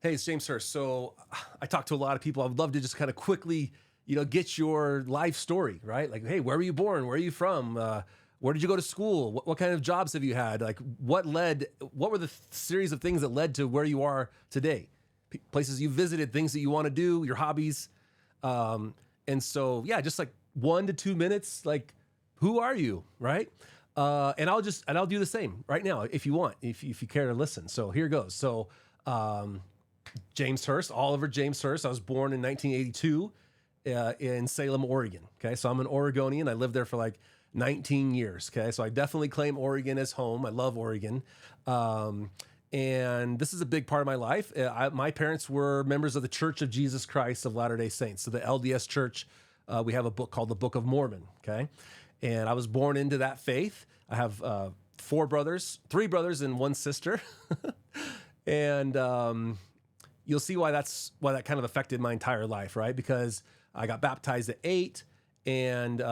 Hey, it's James Hurst. So I talk to a lot of people. I would love to just kind of quickly, get your life story, right? Like, hey, where were you born? Where are you from? Where did you go to school? What kind of jobs have you had? Like, what were the series of things that led to where you are today? Places you visited, things that you want to do, your hobbies. And so, yeah, just like 1 to 2 minutes, like, who are you, right? And I'll do the same right now if you want, if you care to listen. So here goes. So, James Hurst, Oliver James Hurst. I was born in 1982 in Salem, Oregon. Okay, so I'm an Oregonian. I lived there for like 19 years. Okay, so I definitely claim Oregon as home. I love Oregon. And this is a big part of my life. My parents were members of the Church of Jesus Christ of Latter-day Saints. So the LDS Church, we have a book called the Book of Mormon. Okay, and I was born into that faith. I have 3 brothers and 1 sister. And you'll see why that kind of affected my entire life, right? Because I got baptized at 8, and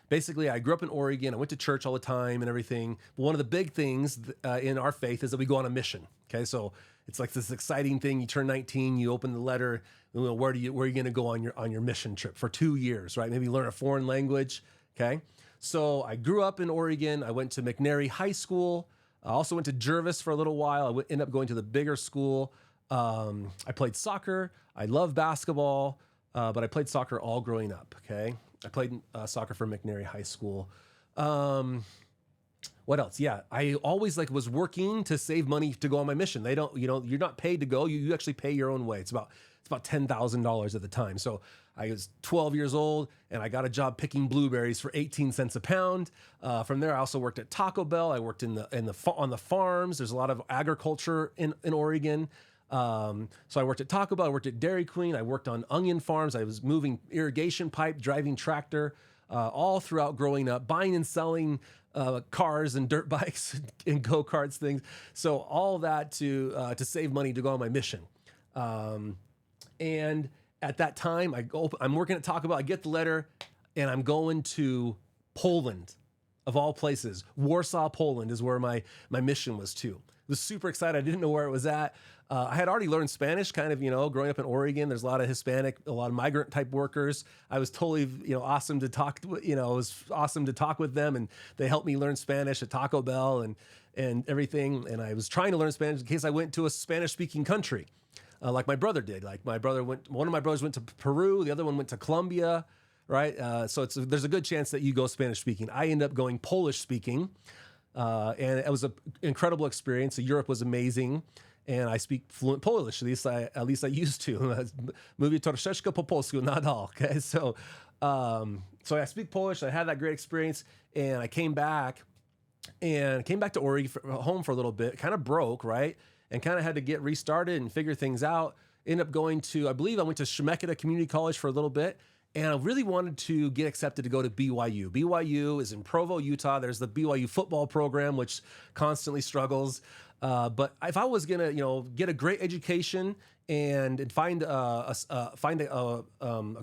basically I grew up in Oregon. I went to church all the time and everything. But one of the big things in our faith is that we go on a mission. Okay, so it's like this exciting thing. You turn 19, you open the letter. Where are you going to go on your mission trip for 2 years, right? Maybe learn a foreign language. Okay, so I grew up in Oregon. I went to McNary High School. I also went to Gervais for a little while. I ended up going to the bigger school. I played soccer. I love basketball, but I played soccer all growing up. Okay, I played soccer for McNary High School. What else? Yeah, I always was working to save money to go on my mission. They don't, you're not paid to go. You actually pay your own way. It's about $10,000 at the time. So I was 12 years old and I got a job picking blueberries for 18 cents a pound. From there, I also worked at Taco Bell. I worked on the farms. There's a lot of agriculture in Oregon. So I worked at Taco Bell. I worked at Dairy Queen. I worked on onion farms. I was moving irrigation pipe, driving tractor, all throughout growing up, buying and selling cars and dirt bikes and go-karts, things. So all that to save money to go on my mission. And at that time, I'm working at Taco Bell. I get the letter, and I'm going to Poland, of all places. Warsaw, Poland is where my mission was to. I was super excited. I didn't know where it was at. I had already learned Spanish, kind of, growing up in Oregon. There's a lot of Hispanic, a lot of migrant type workers. I was totally, awesome to talk to, it was awesome to talk with them. And they helped me learn Spanish at Taco Bell and everything. And I was trying to learn Spanish in case I went to a Spanish speaking country. Like my brother did. Like one of my brothers went to Peru. The other one went to Colombia, right? So there's a good chance that you go Spanish speaking. I ended up going Polish speaking. And it was an incredible experience. Europe was amazing. And I speak fluent Polish. At least I used to. Mówię troszeczkę po polsku, nadal. Okay, so I speak Polish. I had that great experience, and I came back to Oregon, home for a little bit. Kind of broke, right? And kind of had to get restarted and figure things out. Ended up going to, I believe I went to Chemeketa Community College for a little bit. And I really wanted to get accepted to go to BYU. BYU is in Provo, Utah. There's the BYU football program, which constantly struggles. But if I was gonna, get a great education and find a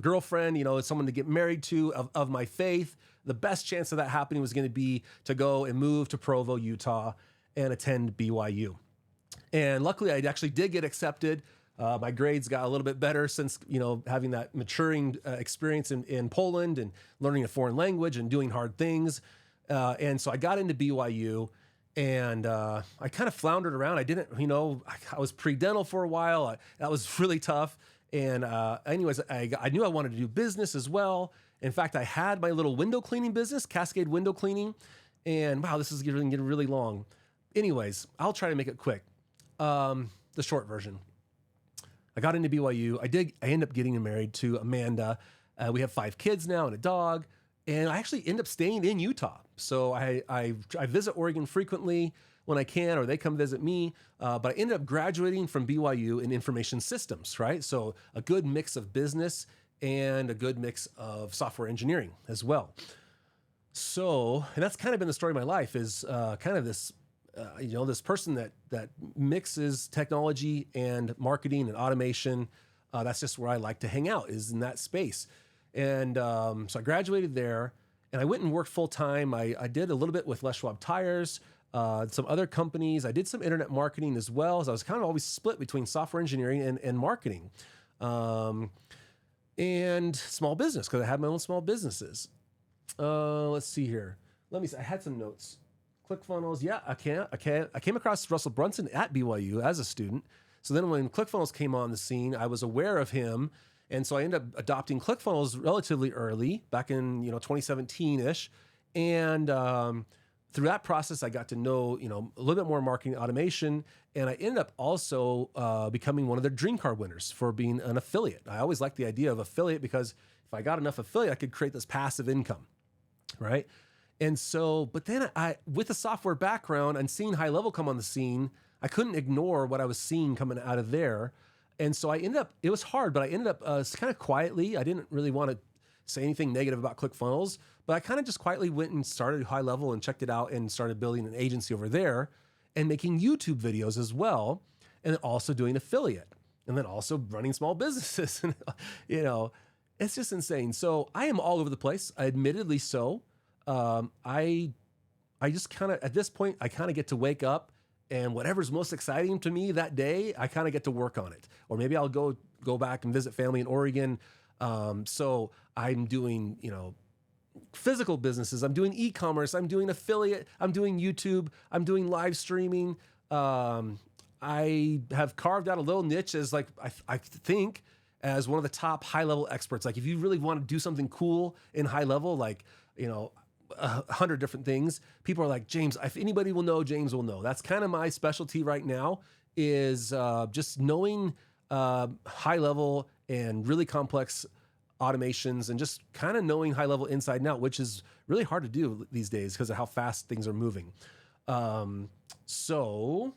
girlfriend, someone to get married to of my faith, the best chance of that happening was going to be to go and move to Provo, Utah, and attend BYU. And luckily, I actually did get accepted. My grades got a little bit better since, having that maturing experience in Poland and learning a foreign language and doing hard things. And so I got into BYU, and I kind of floundered around. I didn't, I was pre-dental for a while. That was really tough. And anyways, I knew I wanted to do business as well. In fact, I had my little window cleaning business, Cascade Window Cleaning. And wow, this is getting really long. Anyways, I'll try to make it quick. The short version. I got into BYU. I ended up getting married to Amanda. We have 5 kids now and a dog. And I actually end up staying in Utah. So I visit Oregon frequently when I can, or they come visit me. But I ended up graduating from BYU in information systems, right? So a good mix of business and a good mix of software engineering as well. So, and that's kind of been the story of my life, is kind of this this person that mixes technology and marketing and automation. That's just where I like to hang out, is in that space. And so I graduated there, and I went and worked full time. I did a little bit with Les Schwab Tires. some other companies. I did some internet marketing as well. So I was kind of always split between software engineering and marketing, and small business because I had my own small businesses. Let's see here. Let me see. I had some notes. Clickfunnels. Yeah, I came across Russell Brunson at BYU as a student. So then when Clickfunnels came on the scene, I was aware of him. And so I ended up adopting Clickfunnels relatively early, back in 2017-ish. And through that process, I got to know a little bit more marketing automation, and I ended up also becoming one of their dream card winners for being an affiliate. I always liked the idea of affiliate because if I got enough affiliate, I could create this passive income, right? And so, but then with a software background and seeing HighLevel come on the scene, I couldn't ignore what I was seeing coming out of there. And so I ended up, it was hard, but I ended up kind of quietly. I didn't really want to say anything negative about ClickFunnels, but I kind of just quietly went and started HighLevel and checked it out and started building an agency over there and making YouTube videos as well. And then also doing affiliate and then also running small businesses. It's just insane. So I am all over the place, admittedly so. I just kind of, at this point, I kind of get to wake up and whatever's most exciting to me that day, I kind of get to work on it. Or maybe I'll go back and visit family in Oregon. So I'm doing, physical businesses. I'm doing e-commerce. I'm doing affiliate. I'm doing YouTube. I'm doing live streaming. I have carved out a little niche as I think as one of the top HighLevel experts. Like if you really want to do something cool in HighLevel, 100 different things, people are like, James, if anybody will know, James will know. That's kind of my specialty right now is just knowing HighLevel and really complex automations and just kind of knowing HighLevel inside and out, which is really hard to do these days because of how fast things are moving. So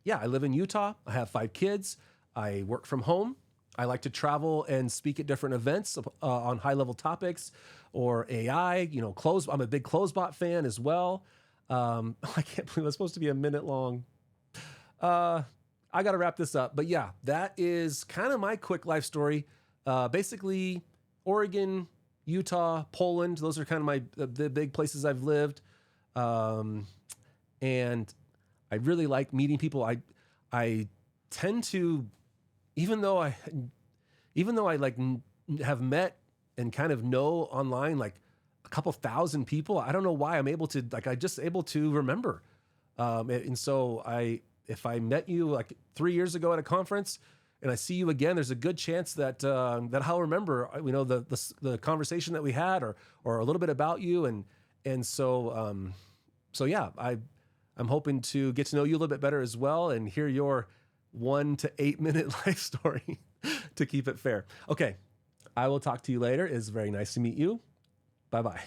yeah, I live in Utah. I have 5 kids. I work from home. I like to travel and speak at different events on HighLevel topics or AI, I'm a big Closebot fan as well. I can't believe it's supposed to be a minute long. I got to wrap this up, but yeah, that is kind of my quick life story. Basically Oregon, Utah, Poland. Those are kind of the big places I've lived. And I really like meeting people. I tend to, even though I have met and kind of know online like a couple thousand people, I don't know why I'm able to I'm just able to remember. And so if I met you like 3 years ago at a conference and I see you again, there's a good chance that I'll remember the conversation that we had or a little bit about you, and so yeah, I'm hoping to get to know you a little bit better as well and hear your 1 to 8 minute life story to keep it fair. Okay, I will talk to you later. It's very nice to meet you. Bye-bye.